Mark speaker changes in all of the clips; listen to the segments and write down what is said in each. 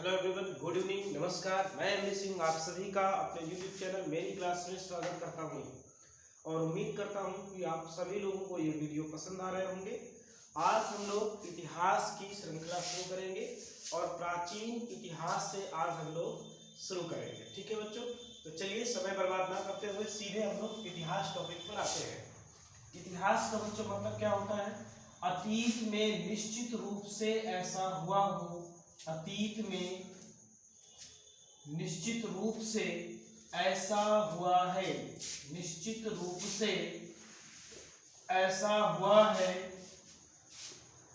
Speaker 1: Hello everyone, good evening, नमस्कार। मैं अमरीश सिंह आप सभी का अपने यूट्यूब चैनल मेरी क्लास में स्वागत करता हूं और उम्मीद करता हूं कि आप सभी लोगों को ये वीडियो पसंद आ रहे होंगे। आज हम लोग इतिहास की श्रृंखला शुरू करेंगे और प्राचीन इतिहास से आज हम लोग शुरू करेंगे। ठीक है बच्चों, तो चलिए समय बर्बाद ना करते हुए सीधे हम लोग इतिहास टॉपिक पर आते हैं। इतिहास का बच्चों मतलब क्या होता है? अतीत में निश्चित रूप से ऐसा हुआ हो, अतीत में निश्चित रूप से ऐसा हुआ है, निश्चित रूप से ऐसा हुआ है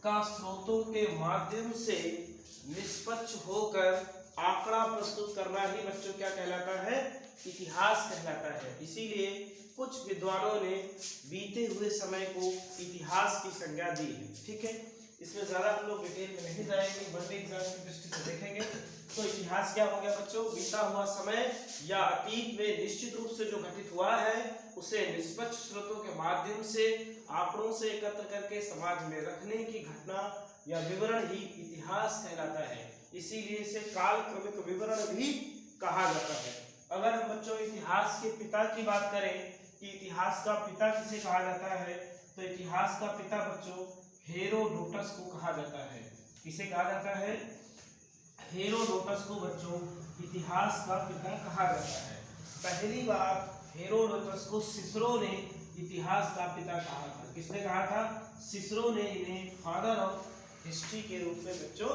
Speaker 1: का स्रोतों के माध्यम से निष्पक्ष होकर आंकड़ा प्रस्तुत करना ही बच्चों क्या कहलाता है? इतिहास कहलाता है। इसीलिए कुछ विद्वानों ने बीते हुए समय को इतिहास की संज्ञा दी है। ठीक है, इसमें ज्यादा हम लोग डिटेल में नहीं जाएंगे, वनडे एग्जाम की दृष्टि से देखेंगे। तो इतिहास क्या हो गया बच्चों? बीता हुआ समय या अतीत में निश्चित रूप से जो घटित हुआ है उसे निष्पक्ष स्रोतों के माध्यम से आंकड़ों से एकत्र करके समाज में रखने की घटना या विवरण ही इतिहास कहलाता है। इसीलिए इसे कालक्रमिक विवरण भी कहा जाता है। अगर हम बच्चों इतिहास के पिता की बात करें कि इतिहास का पिता किसे कहा जाता है, तो इतिहास का पिता बच्चों हेरोडोटस को कहा जाता है। किसे कहा जाता है? हेरोडोटस को बच्चों इतिहास का पिता कहा जाता है। पहली बार हेरोडोटस को सिसरो ने इतिहास का पिता कहा था। किसने कहा था? सिसरो ने इन्हें फादर ऑफ हिस्ट्री के रूप में बच्चों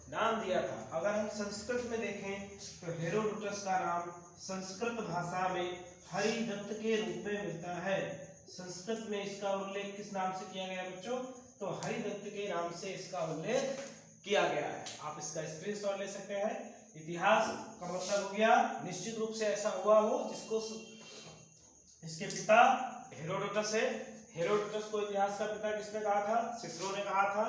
Speaker 1: नाम दिया था। अगर हम संस्कृत में देखें तो हेरोडोटस का नाम संस्कृत भाषा में हरिदत्त के रूप में मिलता है। संस्कृत में इसका उल्लेख किस नाम से किया गया बच्चों? तो हरिदत्त के नाम से इसका उल्लेख किया गया है। आप इसका स्क्रीनशॉट ले सकते हैं। इतिहास का मतलब हो गया निश्चित रूप से ऐसा हुआ हो जिसको इसके पिता हेरोडोटस है। हेरोडोटस को इतिहास का पिता किसने कहा था? सिसरो ने कहा था।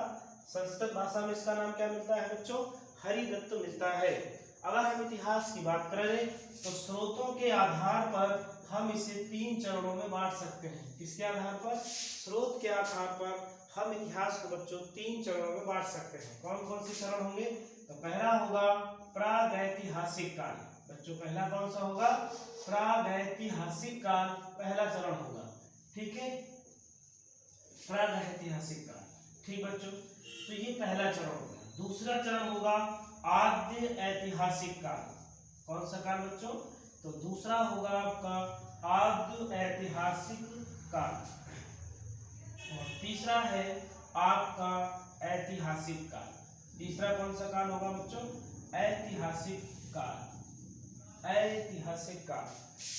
Speaker 1: संस्कृत भाषा में इसका नाम क्या मिलता है बच्चों? हरिदत्त मिलता है। अगर हम इतिहास की बात करें तो स्रोतों के आधार पर हम इसे 3 चरणों में बांट सकते हैं। किसके आधार पर? स्रोत के आधार पर हम इतिहास को बच्चों 3 चरणों में बांट सकते हैं। कौन कौन से चरण होंगे? तो पहला होगा प्रागैतिहासिक काल। बच्चों पहला कौन सा होगा? प्रागैतिहासिक काल पहला चरण होगा। ठीक है, प्रागैतिहासिक काल। ठीक बच्चों, तो ये पहला चरण होगा। दूसरा चरण होगा आद्य ऐतिहासिक काल। कौन सा काल बच्चों? तो दूसरा होगा आपका आद्य ऐतिहासिक काल। और तीसरा है आपका ऐतिहासिक काल। तीसरा कौन सा काल होगा बच्चों? ऐतिहासिक काल। ऐतिहासिक काल।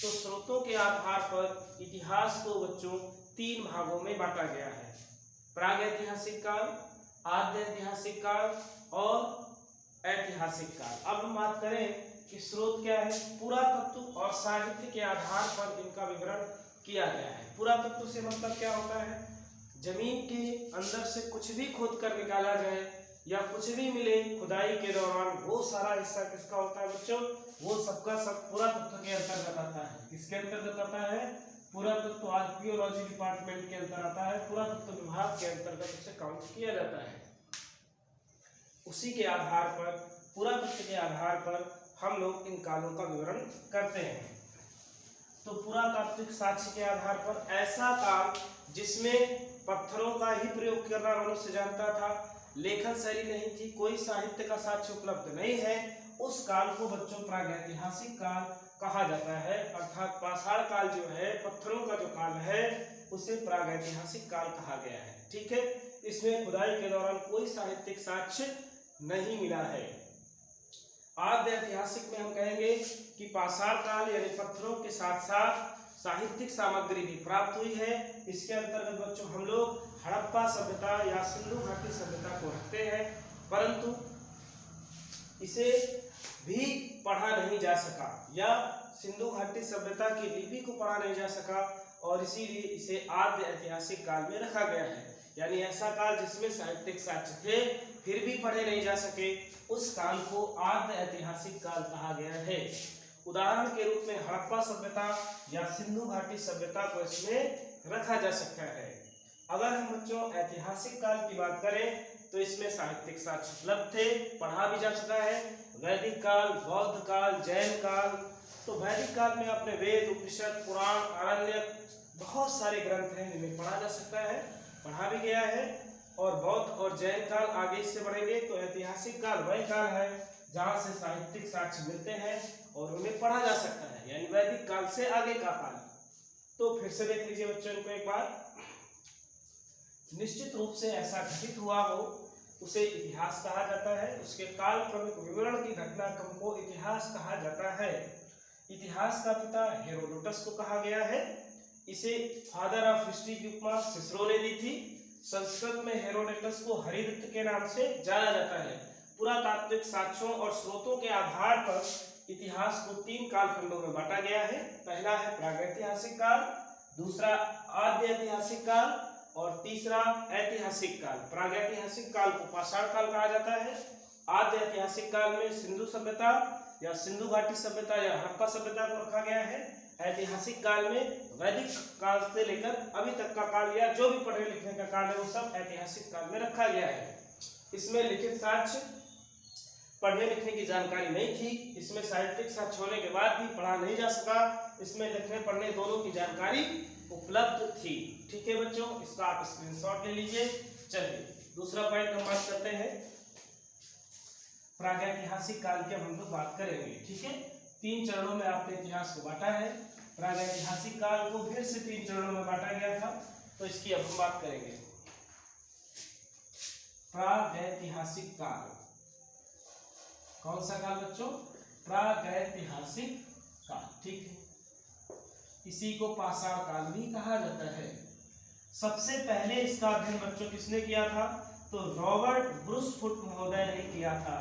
Speaker 1: तो स्रोतों के आधार पर इतिहास को बच्चों 3 भागों में बांटा गया है। प्रागैतिहासिक काल, आद्य ऐतिहासिक काल और ऐतिहासिक काल। अब हम बात करें कि स्रोत क्या है? पुरातत्व और साहित्य के आधार पर इनका विवरण किया गया है। पुरातत्व से मतलब क्या होता है? जमीन के अंदर से कुछ भी खोद कर निकाला जाए या कुछ भी मिले खुदाई के दौरान, वो सारा हिस्सा किसका होता है बच्चों? वो सबका सब पुरातत्व के अंतर्गत आता है। किसके अंतर्गत आता है? पुरातत्व आर्कियोलॉजी डिपार्टमेंट के अंतर्गत आता है। पुरातत्व विभाग के अंतर्गत उसे काउंट किया जाता है। उसी के आधार पर, पुरातत्व के आधार पर हम लोग इन कालों का विवरण करते हैं। तो पुरातात्विक साक्ष्य के आधार पर ऐसा काल जिसमें पत्थरों का ही प्रयोग करना मनुष्य जानता था, लेखन शैली नहीं थी, कोई साहित्य का साक्ष्य उपलब्ध नहीं है, उस काल को बच्चों प्रागैतिहासिक काल कहा जाता है। अर्थात पाषाण काल जो है, पत्थरों का जो काल है, उसे प्रागैतिहासिक काल कहा गया है। ठीक है, इसमें खुदाई के दौरान कोई साहित्यिक साक्ष्य नहीं मिला है। आद्य ऐतिहासिक में हम कहेंगे कि पाषाण काल यानी पत्थरों के साथ साथ साहित्यिक सामग्री भी प्राप्त हुई है। इसके अंतर्गत बच्चों हम लोग हड़प्पा सभ्यता या सिंधु घाटी सभ्यता को रखते हैं, परंतु इसे भी पढ़ा नहीं जा सका या सिंधु घाटी सभ्यता की लिपि को पढ़ा नहीं जा सका और इसीलिए इसे आद्य ऐतिहासिक काल में रखा गया है। यानी ऐसा काल जिसमें साहित्यिक साक्ष्य थे फिर भी पढ़े नहीं जा सके, उस काल को आद्य ऐतिहासिक काल कहा गया है। उदाहरण के रूप में हड़प्पा सभ्यता या सिंधु घाटी सभ्यता को इसमें रखा जा सकता है। अगर हम बच्चों ऐतिहासिक काल की बात करें तो इसमें साहित्यिक साक्ष्य उपलब्ध थे, पढ़ा भी जा सका है, वैदिक काल, बौद्ध काल, जैन काल। तो वैदिक काल में अपने वेद, उपनिषद, पुराण, आरण्यक बहुत सारे ग्रंथ हैं जिन्हें पढ़ा जा सकता है, पढ़ा भी गया है। और बौद्ध और जैन काल आगे इससे बढ़ेंगे तो ऐतिहासिक काल वह काल है जहाँ से साहित्यिक साक्ष्य मिलते हैं और उन्हें पढ़ा जा सकता है, यानी वैदिक काल से आगे का काल। तो फिर से देख लीजिए बच्चों इनको एक बार। निश्चित रूप से ऐसा घटित हुआ हो उसे इतिहास कहा जाता है। उसके काल क्रमिक विवरण की घटनाक्रम को इतिहास कहा जाता है। इतिहास का पिता हेरोडोटस को कहा गया है। इसे फादर ऑफ हिस्ट्री की उपमा सिसरो ने दी थी। संस्कृत में हेरोडोटस को हरिदत्त के नाम से जाना जाता है। पुरातात्विक साक्ष्यों और स्रोतों के आधार पर इतिहास को 3 कालखंडों में बांटा गया है। पहला है प्रागैतिहासिक काल, दूसरा आद्य ऐतिहासिक काल और तीसरा ऐतिहासिक काल। प्रागैतिहासिक काल को पाषाण काल कहा जाता है। आद्य ऐतिहासिक काल में सिंधु सभ्यता या सिंधु घाटी सभ्यता या हड़प्पा सभ्यता को रखा गया है। ऐतिहासिक काल में वैदिक काल से लेकर अभी तक का काल या जो भी पढ़ने लिखने का काल है वो सब ऐतिहासिक काल में रखा गया है। इसमें लिखित साक्ष्य, पढ़ने लिखने की जानकारी नहीं थी। इसमें साहित्यिक साक्ष्य होने के बाद भी पढ़ा नहीं जा सका। इसमें लिखने पढ़ने दोनों की जानकारी उपलब्ध थी। ठीक है बच्चों, इसका आप स्क्रीनशॉट ले लीजिए। चलिए दूसरा पॉइंट हम बात करते हैं। प्रागैतिहासिक काल की हम लोग बात करेंगे। ठीक है, 3 चरणों में आपने इतिहास को बांटा है। प्रागैतिहासिक काल को फिर से 3 चरणों में बांटा गया था, तो इसकी अब हम बात करेंगे। प्रागैतिहासिक काल कौन सा काल बच्चों? प्रागैतिहासिक काल। ठीक है, इसी को पाषाण काल भी कहा जाता है। सबसे पहले इसका अध्ययन बच्चों किसने किया था? तो रॉबर्ट ब्रूस फुट महोदय ने किया था।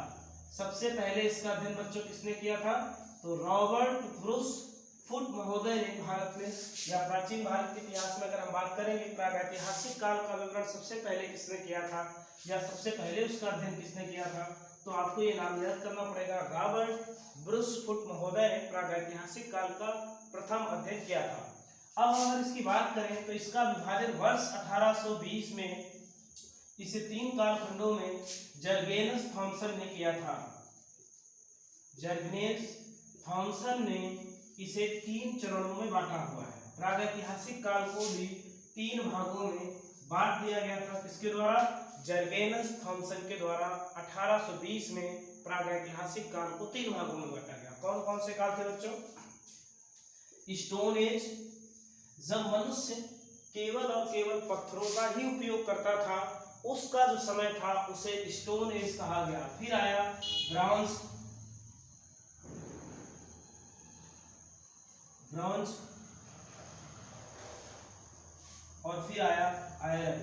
Speaker 1: सबसे पहले इसका अध्ययन बच्चों किसने किया था? तो रॉबर्ट ब्रूस फुट महोदय ने भारत में या प्राचीन भारत के इतिहास में अगर हम बात करेंगे प्रागैतिहासिक काल का विवरण सबसे पहले किसने किया था या सबसे पहले उसका अध्ययन किसने किया था, तो आपको ये नाम याद करना पड़ेगा। रॉबर्ट ब्रूस फुट महोदय ने प्रागैतिहासिक काल का प्रथम अध्ययन किया था। अब अगर इसकी बात करें तो इसका विभाजन वर्ष 1820 में इसे 3 कालखंडों में जर्गेनस थॉमसन ने किया था। जर्गेनस थॉमसन ने इसे 3 चरणों में बांटा हुआ है। प्रागैतिहासिक काल को भी 3 भागों में बांट दिया गया था। किसके द्वारा? जर्गेनस थॉमसन के द्वारा 1820 में प्रागैतिहासिक काल को 3 भागों में बांटा गया। कौन कौन से काल थे बच्चों? स्टोन एज, जब मनुष्य केवल और केवल पत्थरों का ही उपयोग करता था, उसका जो समय था उसे स्टोन एज कहा गया। फिर आया ब्रॉन्ज और फिर आया आयरन।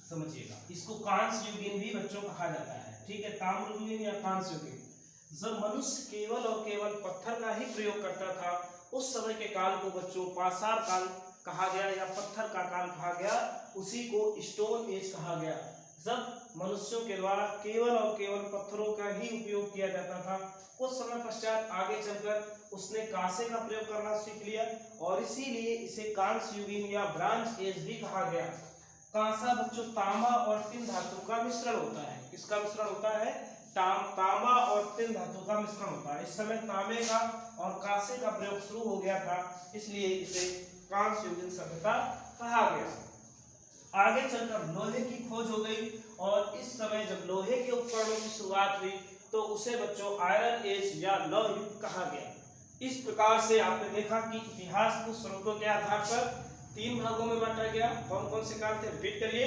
Speaker 1: समझिएगा, इसको कांस्य युगीन भी बच्चों कहा जाता है। ठीक है, ताम्र युगीन या कांस्य युगीन। जब मनुष्य केवल और केवल पत्थर का ही प्रयोग करता था, उस समय के काल को बच्चों पाषाण काल कहा गया या पत्थर का काल कहा गया। उसी को स्टोन एज कहा गया। जब मनुष्यों के द्वारा केवल और केवल पत्थरों का ही उपयोग किया जाता था, कुछ समय पश्चात आगे चलकर उसने कांसे का प्रयोग करना सीख लिया और इसीलिए इसे कांस्य युगीन या ब्रॉन्ज एज भी कहा गया। कांसा बच्चों तांबा और टिन धातु का मिश्रण होता है। किसका मिश्रण होता है? तांबा और टिन धातु का मिश्रण होता है। इस समय तांबे का और कांसे का प्रयोग शुरू हो गया था, इसलिए इसे कांस्य युगीन सभ्यता कहा गया। आगे चलकर लोहे की खोज हो गई और इस समय जब लोहे के उपकरणों की शुरुआत हुई तो उसे बच्चों आयरन एज या लौह युग कहा गया। इस प्रकार से आपने देखा कि इतिहास को स्रोतों के आधार पर 3 भागों में बांटा गया। कौन कौन से काल थे? रिपीट करिए।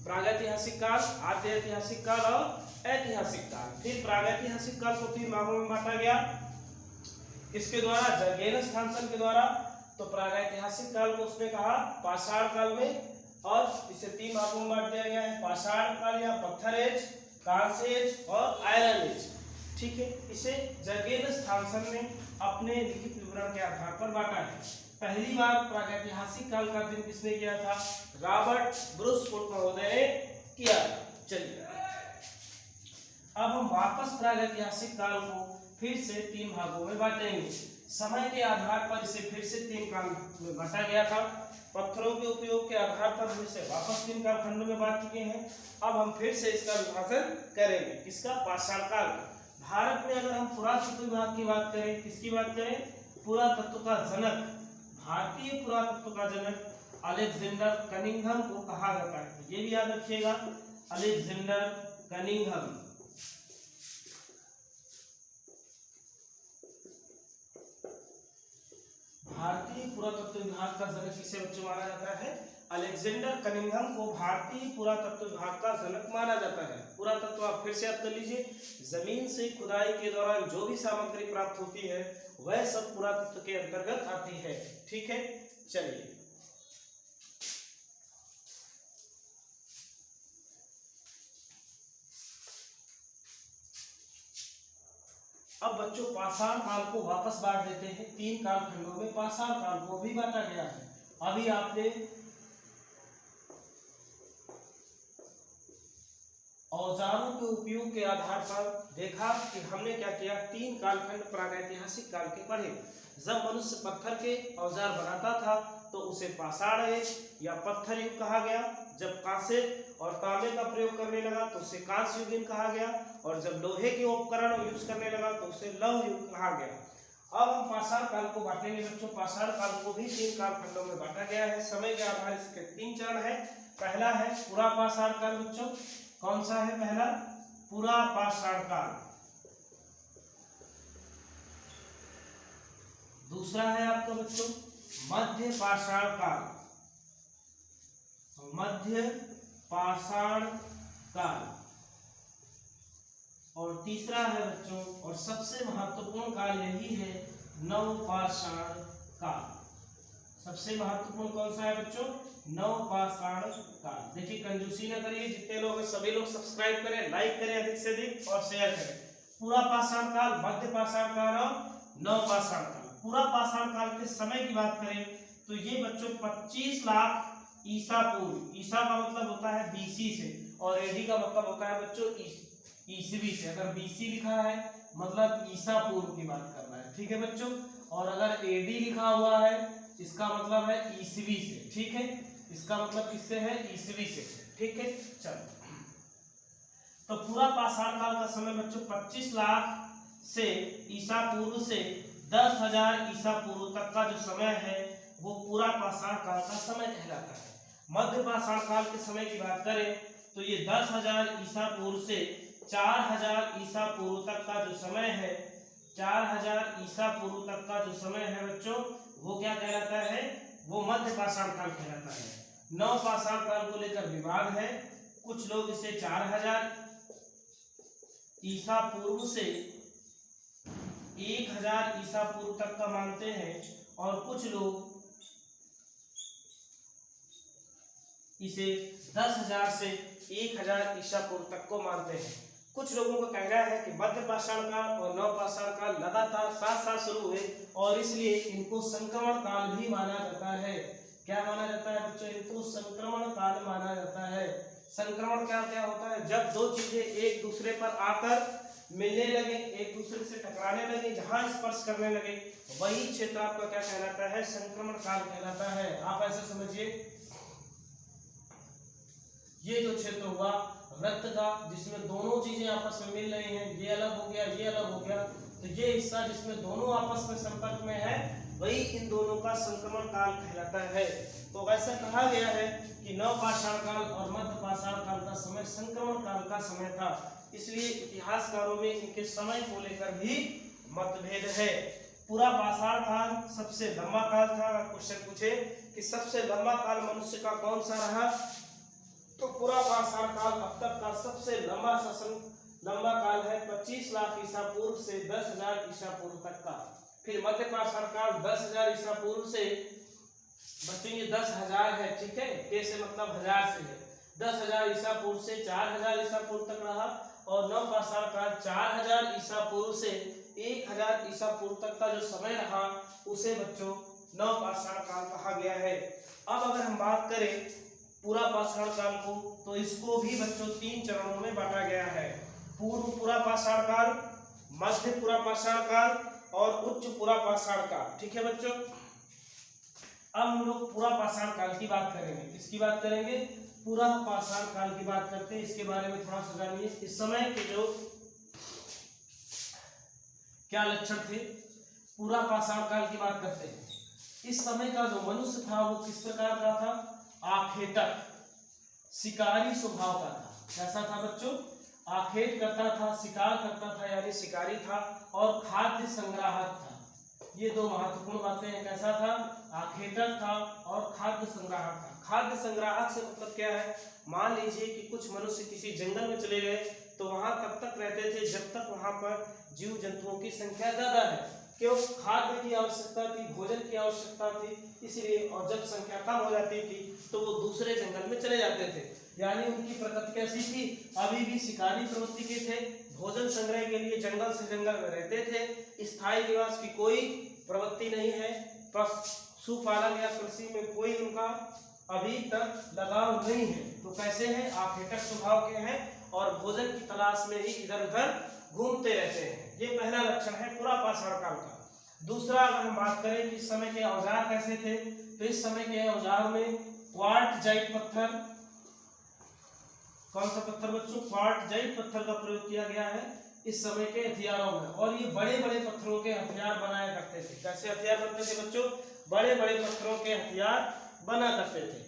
Speaker 1: प्रागैतिहासिक काल, आद्य ऐतिहासिक काल और ऐतिहासिक काल। फिर प्रागैतिहासिक काल को 3 भागों में बांटा गया। इसके द्वारा जर्गेनस थॉमसन के द्वारा। तो प्रागैतिहासिक काल को उसने कहा पाषाण काल में और इसे 3 भागों में बांट दिया गया है। पाषाण काल या पत्थर एज, कांस्य एज और आयरन एज। ठीक है, इसे जर्गेनस थॉमसन ने अपने लिखित विवरण के आधार पर बांटा है। पहली बार प्रागैतिहासिक काल का अध्ययन किसने किया था? रॉबर्ट ब्रूस फुट महोदय ने किया। चलिए अब हम वापस प्रागैतिहासिक काल को फिर से 3 भागों में बांटेंगे। समय के आधार पर इसे फिर से 3 काल में बांटा गया था। पत्थरों के उपयोग के आधार पर हम इसे वापस 3 कालखंडों में बांट चुके हैं। अब हम फिर से इसका विभाजन करेंगे, किसका? पाषाण काल। भारत में अगर हम पुरातत्व विभाग की बात करें, किसकी बात करें? पुरातत्व का जनक, भारतीय पुरातत्व का जनक अलेक्जेंडर कनिंघम को कहा जाता है। ये भी याद रखिएगा, अलेक्जेंडर कनिंघम। भारतीय पुरातत्व विभाग का जनक किसे बच्चों माना जाता है? अलेक्जेंडर कनिंघम को भारतीय पुरातत्व विभाग का जनक माना जाता है। पुरातत्व आप फिर से याद कर लीजिए, जमीन से खुदाई के दौरान जो भी सामग्री प्राप्त होती है वह सब पुरातत्व के अंतर्गत आती है। ठीक है, चलिए अब बच्चों पाषाण काल को वापस बांट देते हैं 3 कालखंडों में। पाषाण काल को भी बांटा गया है। अभी आपने औजारों के उपयोग के आधार पर देखा कि हमने क्या किया, 3 कालखंड प्रागैतिहासिक काल के पढ़े। जब मनुष्य पत्थर के औजार बनाता था तो उसे पाषाण युग या पत्थर युग कहा गया। जब कांसे और तांबे का प्रयोग करने लगा तो उसे कांस्य युगीन कहा गया, और जब लोहे के उपकरण यूज करने लगा तो उसे लौह युग कहा गया। अब हम पाषाण काल को बांटेंगे बच्चों। पाषाण काल को भी 3 कालखंडों में बांटा गया है। समय के आधार इसके 3 चरण है। पहला है पुरा पाषाण काल बच्चों। कौन सा है पहला? पुरा पाषाण काल। दूसरा है आपका बच्चों मध्य पाषाण काल। मध्य पाषाण काल। और तीसरा है बच्चों और सबसे महत्वपूर्ण काल यही है, नवपाषाण काल। सबसे महत्वपूर्ण कौन सा है बच्चों? नवपाषाण काल। देखिए कंजूसी न करिए, जितने लोग हैं सभी लोग सब्सक्राइब करें, लाइक करें अधिक से अधिक और शेयर करें। पूरा पाषाण काल, मध्य पाषाण काल और नवपाषाण काल। पूरा पाषाण काल के समय की बात करें तो ये बच्चों 25 लाख ईसा पूर्व। ईसा का मतलब होता है बीसी से, और एडी का मतलब होता है बच्चों ईसवी से। अगर बीसी लिखा है मतलब ईसा पूर्व की बात करना है, ठीक है बच्चों। और अगर एडी लिखा हुआ है इसका मतलब है ईसवी से, ठीक है। इसका मतलब किससे है? ईसवी से, ठीक है। चलो, तो पूरा पाषाण काल का समय बच्चों 25 लाख से ईसा पूर्व से 10,000 ईसा पूर्व तक का जो समय है वो पूरा पाषाण काल का समय कहलाता है। मध्य पाषाण काल के समय की बात करें तो ये 10,000 ईसा पूर्व से 4,000 ईसा पूर्व तक का जो समय है, 4,000 ईसा पूर्व तक का जो समय है बच्चों, वो क्या कहलाता है? वो मध्य पाषाण काल कहलाता है। नव पाषाण काल को लेकर विवाद है। कुछ लोग इसे 4,000 ईसा पूर्व से 1,000 ईसा पूर्व तक का मानते हैं, और कुछ लोग इसे 10,000 से 1,000 ईसा पूर्व तक को मानते हैं। कुछ लोगों का कहना है कि मध्य पाषाण काल और नव पाषाण काल लगातार साथ साथ शुरू हुए और इसलिए इनको संक्रमण काल भी माना जाता है। क्या माना जाता है बच्चों? इनको संक्रमण काल माना जाता है। संक्रमण क्या क्या होता है? जब दो चीजें एक दूसरे पर आकर मिलने लगे, एक दूसरे से टकराने लगे, जहां स्पर्श करने लगे, वही क्षेत्र आपका क्या कहलाता है? संक्रमण काल कहलाता है। आप ऐसा समझिए, ये जो क्षेत्र हुआ रक्त का, जिसमें दोनों चीजें आपस में मिल रही हैं, ये अलग हो गया, ये अलग हो गया, तो ये हिस्सा जिसमें दोनों आपस में संपर्क में है वही इन दोनों का संक्रमण काल कहलाता है। तो ऐसा कहा गया है कि नव पाषाण काल और मध्य पाषाण काल का समय संक्रमण काल का समय था। इसलिए इतिहासकारों में इनके समय को लेकर भी मतभेद है। पूरा पाषाण काल सबसे लंबा काल था। अगर क्वेश्चन पूछे कि सबसे लंबा काल मनुष्य का कौन सा रहा, तो पूरा पाषाण काल अब तक का सबसे लंबा काल है 25 लाख ईसा पूर्व से 10,000 ईसा पूर्व तक का। फिर मध्य पाषाण काल 10,000 ईसा पूर्व से, बच्चों ये 10,000 है, ठीक है, के से मतलब 1000 से है, 10,000 ईसा पूर्व से 4,000 ईसा पूर्व तक रहा। और नव पाषाण काल 4,000 ईसा पूर्व से 1,000 ईसा पूर्व तक का जो समय रहा उसे बच्चों नव पाषाण काल कहा गया है। अब अगर हम बात करें पूरा पाषाण काल को, तो इसको भी बच्चों 3 चरणों में बांटा गया है। पूर्व पूरा पाषाण काल, मध्य पूरा पाषाण काल और उच्च पूरा पाषाण काल। ठीक है बच्चों, अब हम लोग पूरा पाषाण काल की बात करेंगे। किसकी बात करेंगे? पूरा पाषाण काल की बात करते हैं। इसके बारे में थोड़ा सा जानिए। इस समय के जो क्या लक्षण थे, पूरा पाषाण काल की बात करते हैं। इस समय का जो मनुष्य था वो किस प्रकार का था? आखेटक, शिकारी स्वभाव का था। कैसा था बच्चों? आखेट करता था, शिकार करता था, यानी शिकारी था, और खाद्य संग्राहक था। ये दो महत्वपूर्ण बातें हैं। कैसा था? आखेटक था और खाद्य संग्राहक था। खाद्य संग्राहक से मतलब क्या है? मान लीजिए कि कुछ मनुष्य किसी जंगल में चले गए तो वहां तब तक रहते थे जब तक वहां पर जीव जंतुओं की संख्या ज्यादा है। क्यों? खाद्य की आवश्यकता थी, भोजन की आवश्यकता थी, इसलिए। और जब संख्या कम हो जाती थी तो वो दूसरे जंगल में चले जाते थे। यानी उनकी प्रकृति कैसी थी? अभी भी शिकारी प्रवृत्ति के थे, भोजन संग्रह के लिए जंगल से जंगल में रहते थे। स्थायी निवास की कोई प्रवृत्ति नहीं है, पशुपालन या कृषि में कोई उनका अभी तक लगाव नहीं है। तो कैसे हैं? आखेटक स्वभाव के हैं और भोजन की तलाश में ही इधर उधर घूमते रहते हैं। ये पहला लक्षण है पूरा पाषाण काल का। दूसरा, अगर हम बात करें कि इस समय के औजार कैसे थे, तो इस समय के औजार में क्वार्टजाइट पत्थर, कौन सा पत्थर बच्चों? क्वार्टजाइट पत्थर का प्रयोग किया गया है इस समय के हथियारों में। और ये बड़े बड़े पत्थरों के हथियार बनाया करते थे। कैसे हथियार बनते थे बच्चों? बड़े बड़े पत्थरों के हथियार बना करते थे।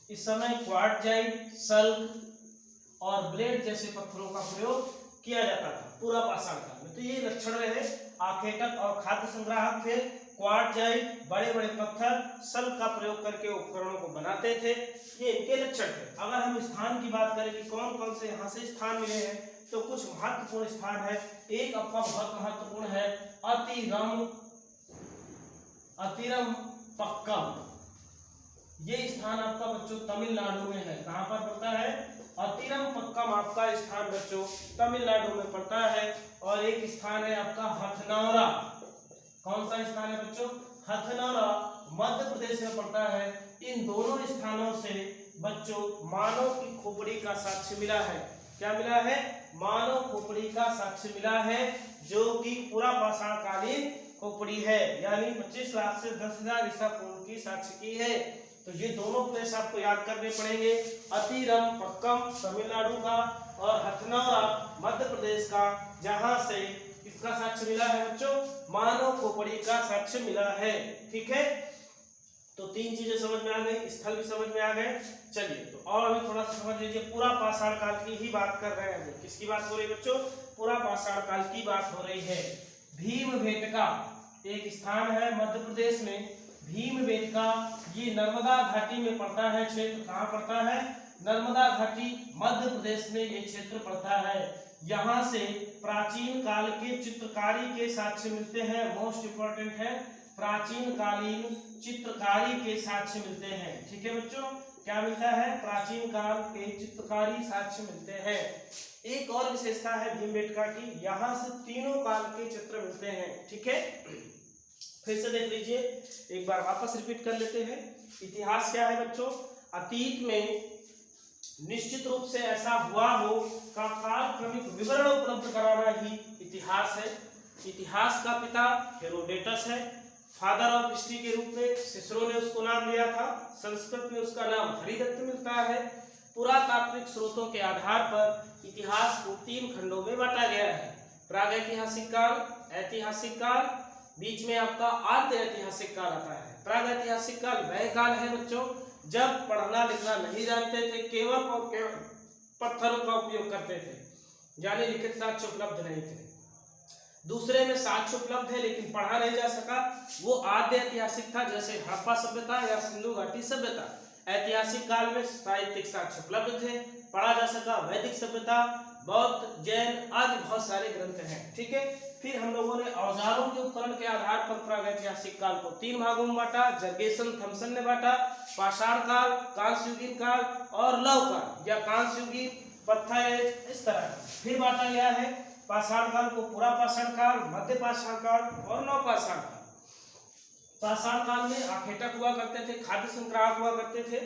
Speaker 1: इस समय क्वार्टजाइट, सल्फ और ब्लेड जैसे पत्थरों का प्रयोग किया जाता था पूरा पाषाण काल में। तो ये लक्षण रहे। आखेटक और खाद्य संग्राहक थे, क्वार्टजाइट, बड़े बड़े पत्थर, सल्फ का प्रयोग करके उपकरणों को बनाते थे। ये इनके लक्षण थे। अगर हम स्थान की बात करें कि कौन कौन से यहाँ से स्थान मिले हैं, तो कुछ महत्वपूर्ण स्थान है। एक आपका बहुत महत्वपूर्ण है अतिरम पक्कम। ये स्थान आपका बच्चों तमिलनाडु में है। कहाँ पर पड़ता है? अतिरम पक्कम आपका स्थान बच्चों तमिलनाडु में पड़ता है। और एक स्थान है आपका हथनौरा। कौन सा स्थान है बच्चों? हथनौरा मध्य प्रदेश में पड़ता है। इन दोनों स्थानों से बच्चों मानव की खोपड़ी का साक्ष्य मिला है। क्या मिला है? मानव खोपड़ी का साक्ष्य मिला है, जो कि पूरा पाषाण कालीन खोपड़ी है, यानी 25 लाख से 10,000 ईसा पूर्व की साक्ष्य की है। तो ये दोनों प्लेस आपको याद करने पड़ेंगे। अतिरम पक्कम तमिलनाडु का और हथनौरा मध्य प्रदेश का, जहां से इसका साक्ष्य मिला है बच्चों, मानव खोपड़ी का साक्ष्य मिला है। ठीक है, तो तीन चीजें समझ में आ गई, स्थल भी समझ में आ गए। चलिए, तो और अभी थोड़ा सा समझ लीजिए। पूरा पाषाण काल की ही बात कर रहे हैं। किसकी बात हो रही है बच्चों? पूरा पाषाण काल की बात हो रही है। भीमबेटका एक स्थान है मध्य प्रदेश में। भीमबेटका ये नर्मदा घाटी में पड़ता है क्षेत्र। कहाँ पड़ता है? नर्मदा घाटी मध्य प्रदेश में ये क्षेत्र पड़ता है। यहाँ से प्राचीन काल के चित्रकारी के साक्ष्य मिलते हैं। मोस्ट इंपोर्टेंट है, प्राचीन कालीन चित्रकारी के साक्ष्य मिलते हैं। ठीक है बच्चों, क्या मिलता है? प्राचीन काल के चित्रकारी साक्ष्य मिलते हैं। एक और विशेषता है भीमबेटका की, यहाँ से तीनों काल के चित्र मिलते हैं। ठीक है, फिर से देख लीजिए, एक बार वापस रिपीट कर लेते हैं। इतिहास क्या है बच्चों? अतीत में निश्चित रूप से ऐसा हुआ हो का कालक्रमिक विवरण उपलब्ध कराना ही इतिहास है। इतिहास का पिता हेरोडेटस है। फादर ऑफ हिस्ट्री के रूप में सिसरो ने उसको नाम दिया था। संस्कृत में उसका नाम हरिदत्त मिलता है। पुरातात्विक स्रोतों के आधार पर इतिहास को 3 खंडों में बांटा गया है। प्रागैतिहासिक काल, ऐतिहासिक काल, बीच में आपका आद्य ऐतिहासिक काल आता है। प्रागैतिहासिक काल वह काल है बच्चों जब पढ़ना लिखना नहीं जानते थे, केवल और केवल पत्थरों का उपयोग करते थे, यानी लिखित साक्ष्य उपलब्ध नहीं थे। दूसरे में साक्ष्य उपलब्ध है लेकिन पढ़ा नहीं जा सका, वो आद्य ऐतिहासिक था, जैसे हड़प्पा सभ्यता या सिंधु घाटी सभ्यता। ऐतिहासिक काल में साहित्यिक साक्ष्य उपलब्ध थे, पढ़ा जा सका। वैदिक सभ्यता, बौद्ध, जैन आदि बहुत सारे ग्रंथ हैं। ठीक है, फिर हम लोगों ने औजारों के उपकरण के आधार पर प्रागैतिहासिक काल को 3 भागों में बांटा। जर्गेसन थॉमसन ने बांटा, पाषाण काल, कांस्ययुगीन काल और लौह काल या कांस्ययुगीन, पत्थर एज, इस तरह फिर बांटा गया है। पाषाण काल को पूरा पाषाण काल, मध्य पाषाण काल और नवपाषाण काल। पाषाण काल में आखेटक हुआ करते थे, खाद्य संग्राहक हुआ करते थे।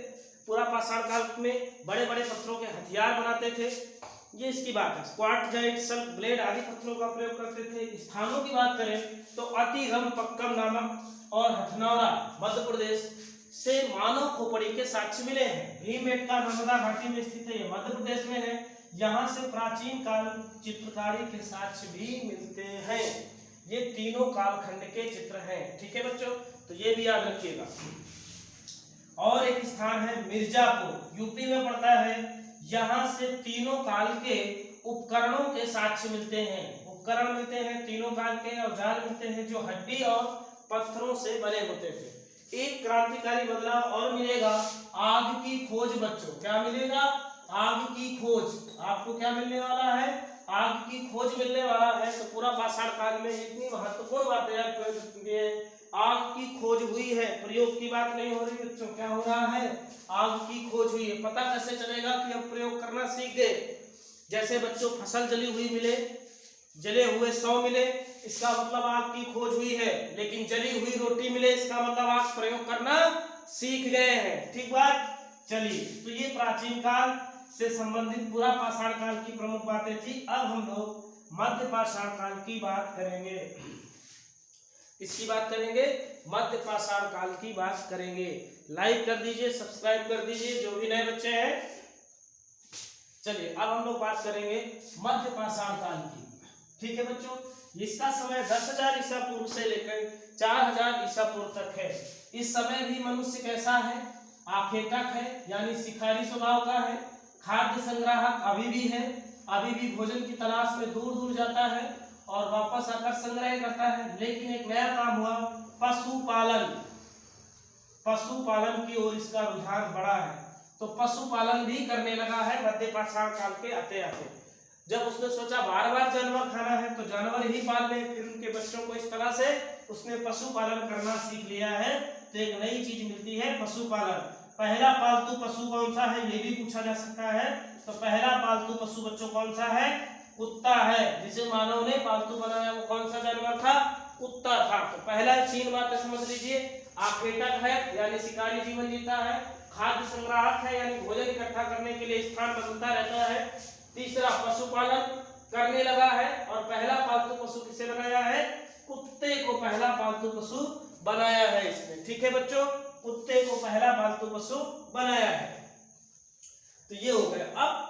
Speaker 1: पूरा पाषाण काल में बड़े बड़े पत्थरों के हथियार बनाते थे। ये इसकी बात है। क्वार्टजाइट, सल्फ, ब्लेड आदि पत्थरों का प्रयोग करते थे। स्थानों की बात करें तो अतिरमपक्कम नामक और हथनौरा मध्य प्रदेश से मानव खोपड़ी के साक्ष्य मिले हैं। भीमबेटका नर्मदा घाटी में स्थित है, ये मध्य प्रदेश में है। यहाँ से प्राचीन काल चित्रकारी के साक्ष्य भी मिलते हैं। ये तीनों कालखंड के चित्र हैं। ठीक है बच्चों, तो ये भी याद रखिएगा। और एक स्थान है मिर्जापुर, यूपी में पड़ता है। यहाँ से तीनों काल के उपकरणों के साक्ष्य मिलते हैं। उपकरण मिलते हैं, तीनों काल के औजार मिलते हैं जो हड्डी और पत्थरों से बने होते थे। एक क्रांतिकारी बदलाव और मिलेगा, आग की खोज बच्चों। क्या मिलेगा? आग की खोज। आपको क्या मिलने वाला है? आग की खोज मिलने वाला है। तो पूरा पाषाण काल में इतनी महत्वपूर्ण बात है, आग की खोज हुई है। प्रयोग की बात नहीं हो रही बच्चों, क्या हो रहा है? आग की खोज हुई है। पता कैसे चलेगा कि हम प्रयोग करना सीख गए? जैसे बच्चों फसल जली हुई मिले, जले हुए 100 मिले, इसका मतलब आग की खोज हुई है। लेकिन जली हुई रोटी मिले, इसका मतलब आग प्रयोग करना सीख गए हैं। ठीक बात? चलिए, तो ये प्राचीन काल से संबंधित पूरा पाषाण काल की प्रमुख बातें थी। अब हम लोग मध्य पाषाण काल की बात करेंगे। इसकी बात करेंगे, मध्य पाषाण काल की बात करेंगे। लाइक कर दीजिए, सब्सक्राइब कर दीजिए जो भी नए बच्चे हैं। चलिए, अब हम लोग बात करेंगे मध्य पाषाण काल की। ठीक है बच्चों, इसका समय 10,000 ईसा पूर्व से लेकर 4,000 ईसा पूर्व तक है। इस समय भी मनुष्य कैसा है? आखेटक है, यानी शिकारी स्वभाव का है। खाद्य संग्राहक अभी भी है, अभी भी भोजन की तलाश में दूर दूर जाता है और वापस आकर संग्रह करता है। लेकिन एक नया काम हुआ, पशुपालन। पशुपालन की ओर इसका रुझान बढ़ा है, तो पशुपालन भी करने लगा है मध्य पाषाण काल के आते आते। जब उसने सोचा बार बार जानवर खाना है तो जानवर ही पाल ले, फिर उनके बच्चों को इस तरह से उसने पशुपालन करना सीख लिया है। तो एक नई चीज मिलती है, पशुपालन। पहला पालतू पशु कौन सा है, ये भी पूछा जा सकता है। तो पहला पालतू पशु बच्चों कौन सा है? कुत्ता है। जिसे मानव ने पालतू बनाया वो कौन सा जानवर था? कुत्ता था। तो पहला 3 बातें समझ लीजिए। आखेटक है, यानी शिकारी जीवन जीता है। खाद्य संग्राहक है, यानी भोजन इकट्ठा करने के लिए स्थान बदलता रहता है। तीसरा, पशुपालन करने लगा है। और पहला पालतू पशु किसे बनाया है? कुत्ते को पहला पालतू पशु बनाया है इसने। ठीक है बच्चों, कुत्ते को पहला पालतू पशु बनाया है। तो ये हो गया। अब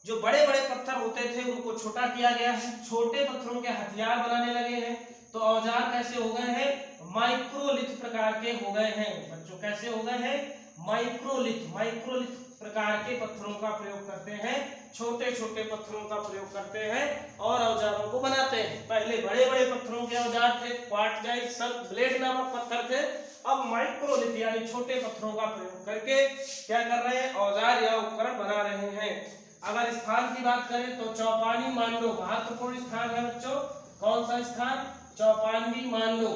Speaker 1: जो बड़े बड़े पत्थर होते थे उनको छोटा किया गया है, छोटे पत्थरों के हथियार बनाने लगे हैं। तो औजार कैसे हो गए हैं? माइक्रोलिथ प्रकार के हो गए हैं बच्चों। कैसे हो गए हैं? माइक्रोलिथ प्रकार के पत्थरों का प्रयोग करते हैं, छोटे छोटे पत्थरों का प्रयोग करते हैं और औजारों को बनाते हैं। पहले बड़े बड़े पत्थरों के औजार थे, क्वार्टजाइट, सल्फ, ब्लेड नामक पत्थर थे। अब माइक्रोलिथ यानी छोटे पत्थरों का प्रयोग करके क्या कर रहे हैं? औजार या उपकरण बना रहे हैं। अगर स्थान की बात करें तो चौपानी मांडो महत्वपूर्ण स्थान है बच्चों। कौन सा स्थान? चौपानी मांडो।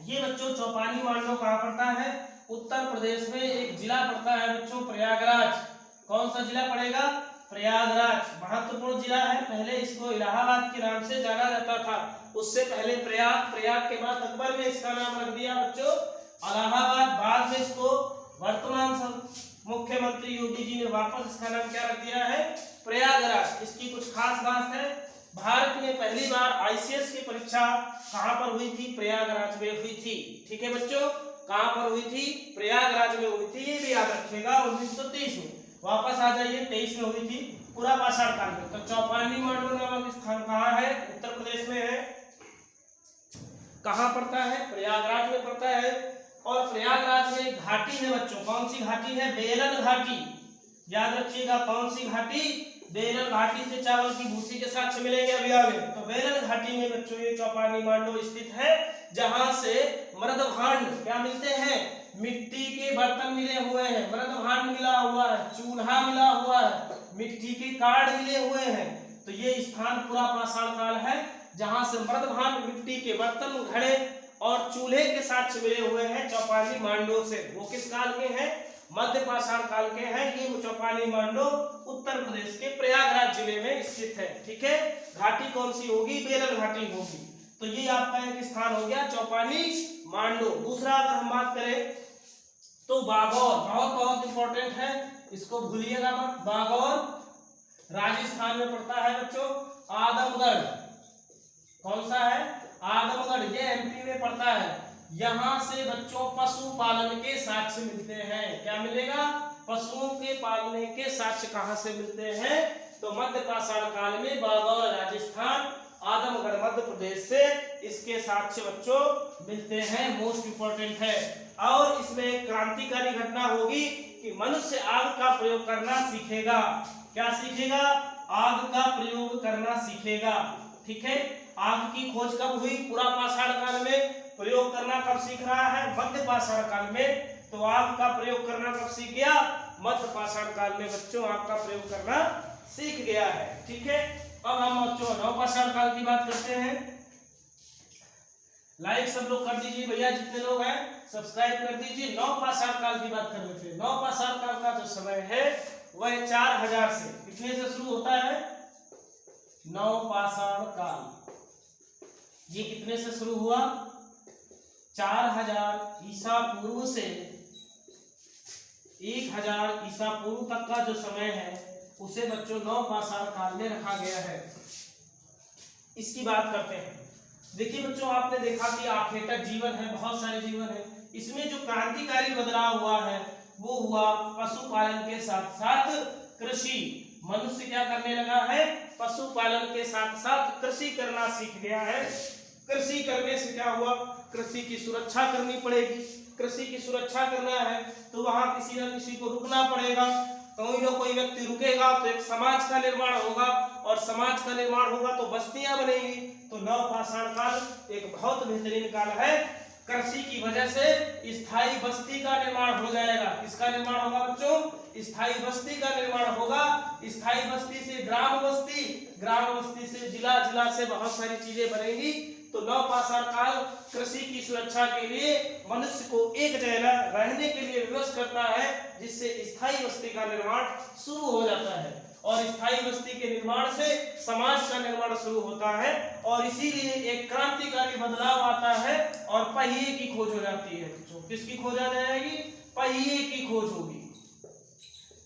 Speaker 1: ये बच्चों चौपानी मांडो कहाँ पड़ता है? उत्तर प्रदेश में एक जिला पड़ता है बच्चों, प्रयागराज। कौन सा जिला पड़ेगा? प्रयागराज। महत्वपूर्ण जिला है। पहले इसको इलाहाबाद के नाम से जाना जाता था, उससे पहले प्रयाग, प्रयाग के बाद अकबर ने इसका नाम रख दिया बच्चों इलाहाबाद। बाद में इसको वर्तमान मुख्यमंत्री योगी जी ने वापस इसका नाम क्या रख दिया है? प्रयागराज। इसकी कुछ खास बात है, भारत में पहली बार आईसीएस की परीक्षा कहां पर हुई थी? प्रयागराज में हुई थी। ठीक है बच्चों, कहां पर हुई थी? प्रयागराज में हुई थी। ये भी याद रखिएगा। 1930 में। वापस आ जाइए, 23 में हुई थी, पूरा पाषाण काल में। तो चौपानी मांडो नामक स्थान कहाँ है? उत्तर प्रदेश में है। कहां पड़ता है? प्रयागराज में पड़ता है। और प्रयागराज में एक घाटी है बच्चों। कौन सी घाटी है? बेलन घाटी। याद रखिएगा, कौन सी घाटी? बेलन घाटी से चावल की भूसी के साक्ष्य मिलेंगे अभी आगे। तो बेलन घाटी में बच्चों ये चौपानी मांडो स्थित है, जहां से मृदभांड क्या मिलते हैं? मिट्टी के बर्तन मिले हुए हैं, मृदभांड मिला हुआ है, चूल्हा मिला हुआ है, मिट्टी के कार्ड मिले हुए हैं। तो ये स्थान पूरा पाषाण काल है जहां से मृदभांड, मिट्टी के बर्तन, घड़े और चूल्हे के साक्ष्य मिले हुए हैं चौपानी मांडो से। वो किस काल के हैं? मध्य पाषाण काल के हैं। ये चौपानी मांडो उत्तर प्रदेश के प्रयागराज जिले में स्थित है। ठीक है, घाटी कौन सी होगी? बेलन घाटी होगी। तो ये आपका एक स्थान हो गया चौपानी मांडो। दूसरा अगर हम बात करें तो बागौर, बहुत बहुत इंपॉर्टेंट है, इसको भूलिएगा मत। बागौर राजस्थान में पड़ता है बच्चों आदमगढ़। कौन सा है? आदमगढ़। ये एमपी में पड़ता है। यहाँ से बच्चों पशुपालन के साक्ष्य मिलते हैं। क्या मिलेगा? पशुओं के पालने के साक्ष्य कहाँ से मिलते हैं? तो मध्य पाषाण काल में बागौर राजस्थान, आदमगढ़ मध्य प्रदेश से इसके साक्ष्य बच्चों मिलते हैं। मोस्ट इंपोर्टेंट है। और इसमें एक क्रांतिकारी घटना होगी कि मनुष्य आग का प्रयोग करना सीखेगा। क्या सीखेगा? आग का प्रयोग करना सीखेगा। ठीक है। आग की खोज कब हुई? पुरा पाषाण काल में। प्रयोग करना कब सीख रहा है? मध्य पाषाण काल में। तो आग का प्रयोग करना कब सीख गया? मध्य पाषाण काल में बच्चों आग का प्रयोग करना सीख गया है। ठीक है। अब हम बच्चों नवपाषाण काल की बात करते हैं। लाइक सब लोग कर दीजिए भैया, जितने लोग हैं सब्सक्राइब कर दीजिए। नवपाषाण काल की बात कर लेते हैं। नवपाषाण काल का जो समय है वह 4000 से कितने से शुरू होता है? नवपाषाण काल ये कितने से शुरू हुआ? 4000 ईसा पूर्व से 1000 ईसा पूर्व तक का जो समय है उसे बच्चों नवपाषाण काल में रखा गया है। इसकी बात करते हैं। देखिए बच्चों, आपने देखा कि आखेटक जीवन है, बहुत सारे जीवन है। इसमें जो क्रांतिकारी बदलाव हुआ है वो हुआ पशुपालन के साथ साथ कृषि। मनुष्य क्या करने लगा है? पशुपालन के साथ साथ कृषि करना सीख गया है। कृषि करने से क्या हुआ? कृषि की सुरक्षा करनी पड़ेगी। कृषि की सुरक्षा करना है तो वहां किसी न किसी को रुकना पड़ेगा। कोई ना कोई व्यक्ति रुकेगा तो एक समाज का निर्माण होगा, और समाज का निर्माण होगा तो बस्तियां बनेंगी। तो नवपाषाण काल एक बहुत बेहतरीन काल है। कृषि की वजह से स्थायी बस्ती का निर्माण हो जाएगा। किसका निर्माण होगा बच्चों? स्थायी बस्ती का निर्माण होगा। स्थायी बस्ती से ग्राम बस्ती, ग्राम बस्ती से जिला, जिला से बहुत सारी चीजें बनेंगी। तो नवपाषाण काल कृषि की सुरक्षा के लिए मनुष्य को एक जगह रहने के लिए विवश करता है, जिससे स्थायी बस्ती का निर्माण शुरू हो जाता है। और स्थायी बस्ती के निर्माण से समाज का निर्माण शुरू होता है, और इसीलिए एक क्रांतिकारी बदलाव आता है और पहिए की खोज हो जाती है। किसकी खोज आ जाएगी? पहिए की खोज होगी।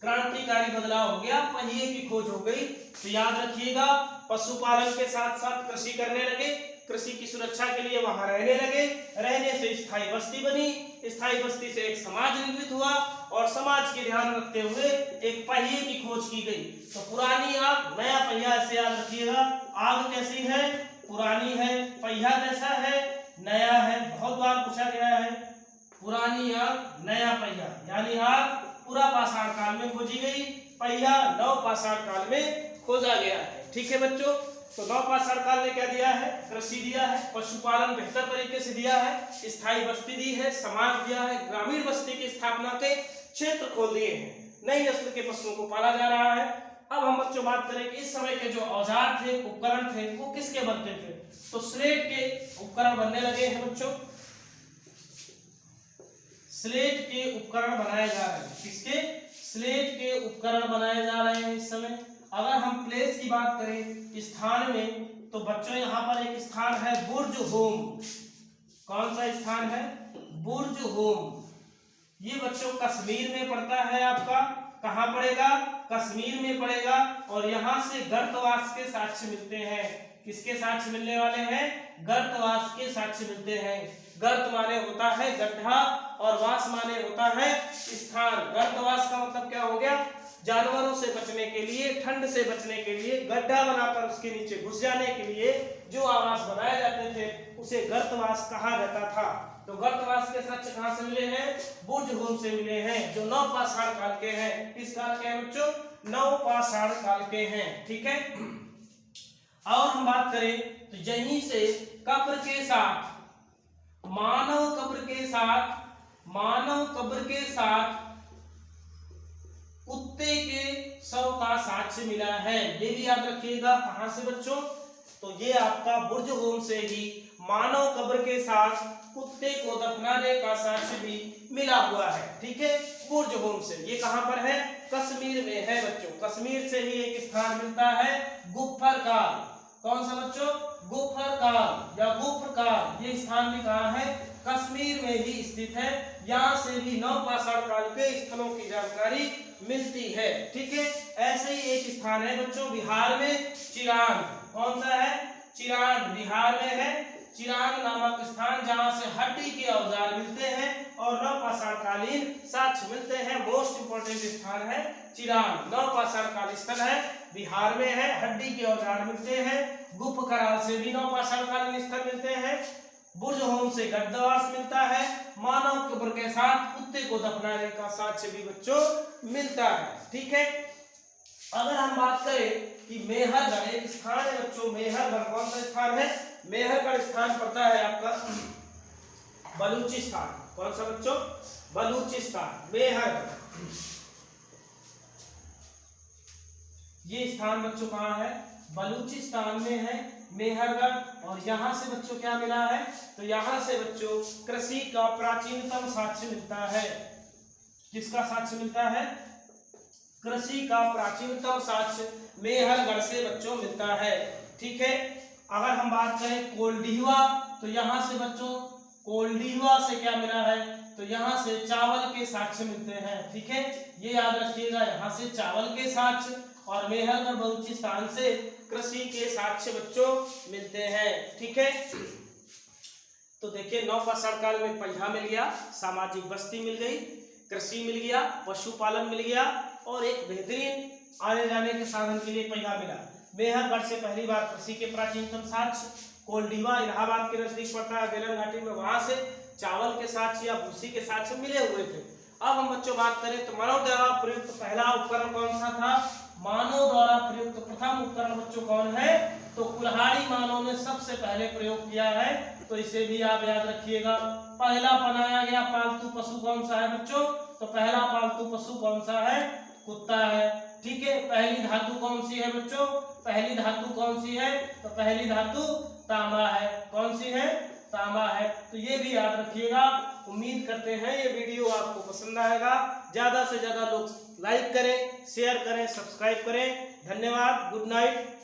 Speaker 1: क्रांतिकारी बदलाव हो गया, पहिए की खोज हो गई। तो याद रखिएगा, पशुपालन के साथ साथ कृषि करने लगे। कृषि की सुरक्षा के लिए वहां रहने लगे। रहने से स्थायी बस्ती बनी। स्थायी बस्ती से एक समाज निर्मित हुआ, और समाज के ध्यान रखते हुए एक पहिए की खोज की गई। तो पुरानी आग, नया पहिया, ऐसे याद रखिएगा। आग कैसी है? पुरानी है। पहिया कैसा है? नया है। बहुत बार पूछा गया है। पुरानी आग, नया पहिया, यानी आग पुरा पाषाण काल में खोजी गई, पहिया नवपाषाण काल में खोजा गया है। ठीक है बच्चों। तो नवपाषाण काल ने क्या दिया है? कृषि दिया है, पशुपालन बेहतर तरीके से दिया है, स्थायी बस्ती दी है, समाज दिया है, ग्रामीण बस्ती की स्थापना के क्षेत्र खोल दिए हैं, नई नस्ल के पशुओं को पाला जा रहा है। अब हम बच्चों बात करें कि इस समय के जो औजार थे, उपकरण थे, वो किसके बनते थे? तो स्लेट के उपकरण बनने लगे हैं बच्चों। स्लेट के उपकरण बनाए जा रहे हैं। किसके? स्लेट के उपकरण बनाए जा रहे हैं इस समय। अगर हम प्लेस की बात करें, स्थान में, तो बच्चों यहाँ पर एक स्थान है बुर्ज होम। कौन सा स्थान है? बुर्ज होम। ये बच्चों कश्मीर में पड़ता है। आपका कहाँ पड़ेगा? कश्मीर में पड़ेगा। और यहाँ से गर्तवास के साक्ष्य मिलते हैं। किसके साक्ष्य मिलने वाले हैं? गर्तवास के साक्ष्य मिलते हैं। गर्त माने होता है गड्ढा, और वास माने होता है स्थान। गर्तवास का मतलब क्या हो गया? जानवरों से बचने के लिए, ठंड से बचने के लिए गड्ढा बनाकर उसके नीचे घुस जाने के लिए जो आवास बनाए जाते थे उसे गर्तवास कहा जाता था। तो गर्तवास के साक्ष्य कहां से मिले हैं? बुर्ज होम से मिले हैं, जो नवपाषाण काल के हैं। किस काल के हैं बच्चों? नवपाषाण काल के हैं। ठीक है। और हम बात करें तो यहीं से कब्र के साथ, मानव कब्र के साथ, मानव कब्र के साथ कुत्ते के शव का साक्ष्य मिला है। ये भी याद रखिएगा। कहां से बच्चों? तो ये आपका बुर्ज होम से ही मानव कब्र के साथ कुत्ते को दफनाने का साक्ष्य भी मिला हुआ है। ठीक है। बुर्ज होम से। ये कहां पर है? कश्मीर में है बच्चों। कश्मीर से ही एक स्थान मिलता है गुफ्फर काल। कौन सा बच्चों? गुफ्फर काल या गुफ्फर काल। ये स्थान भी कहां है? कश्मीर में ही स्थित है। यहाँ से भी नवपाषाण काल के स्थलों की जानकारी मिलती है। ठीक है, ऐसे ही एक स्थान है बच्चों बिहार में, चिरांद। कौन सा है? चिरांद बिहार में है। चिरांद नामक स्थान जहां से हड्डी के औजार मिलते हैं और नवपाषाणकालीन साक्ष्य मिलते हैं। मोस्ट इंपोर्टेंट स्थान है चिरांद, नवपाषाणकालीन स्थल है, बिहार में है। हड्डी के औजार मिलते हैं। गुप्त कराल से भी नवपाषाणकालीन स्थल मिलते हैं। बुर्ज होम से गद्दवास मिलता है। मानव कब्र के साथ कुत्ते को दफनाने का साक्ष्य भी बच्चों मिलता है। ठीक है, अगर हम बात करें कि मेहरगढ़ एक स्थान है बच्चों, मेहरगढ़ कौन सा स्थान है? मेहरगढ़ स्थान पड़ता है आपका बलूचिस्तान। कौन सा बच्चों? बलूचिस्तान, मेहरगढ़। ये स्थान बच्चों कहाँ है? बलूचिस्तान में है, मेहरगढ़। और यहाँ से बच्चों क्या मिला है? तो यहाँ से बच्चों कृषि का प्राचीनतम साक्ष्य मिलता है। किसका साक्ष्य मिलता है? कृषि का प्राचीनतम साक्ष्य मेहरगढ़ से बच्चों मिलता है। ठीक है, अगर हम बात करें कोल्डिहवा, तो यहाँ से बच्चों कोल्डिहवा से क्या मिला है? तो यहाँ से चावल के साक्ष्य मिलते हैं। ठीक है, ये याद रखिएगा, यहाँ से चावल के साक्ष्य और मेहरगढ़ बलूचिस्तान से कृषि के साक्ष्य बच्चों मिलते हैं। ठीक है, तो देखिए नवपाषाण काल में पहिया मिल गया, सामाजिक बस्ती मिल गई, कृषि मिल गया, पशुपालन मिल गया और एक बेहतरीन आने जाने के साधन के लिए पहिया मिला। मेहरगढ़ से पहली बार कृषि के प्राचीनतम साक्ष्य, कोल्डिहवा इलाहाबाद के नजदीक पड़ता है बेलन घाटी में, वहां से चावल के साक्ष्य या भूसी के साक्ष्य मिले हुए थे। अब हम बच्चों बात करें तो मानव द्वारा प्रयुक्त पहला उपकरण कौन सा था? मानव द्वारा प्रयुक्त प्रथम उपकरण बच्चों कौन है? तो कुल्हाड़ी मानव ने सबसे पहले प्रयोग किया है, तो इसे भी आप याद रखिएगा। पहला बनाया गया पालतू पशु कौन सा है बच्चों? तो पहला पालतू पशु कौन सा है? कुत्ता है। ठीक है, पहली धातु कौन सी है बच्चों? पहली धातु कौन सी है? तो पहली धातु तांबा है। कौन सी है? तांबा है। तो ये भी याद रखिएगा। उम्मीद करते हैं ये वीडियो आपको पसंद आएगा। ज्यादा से ज्यादा लोग लाइक करें, शेयर करें, सब्सक्राइब करें। धन्यवाद, गुड नाइट।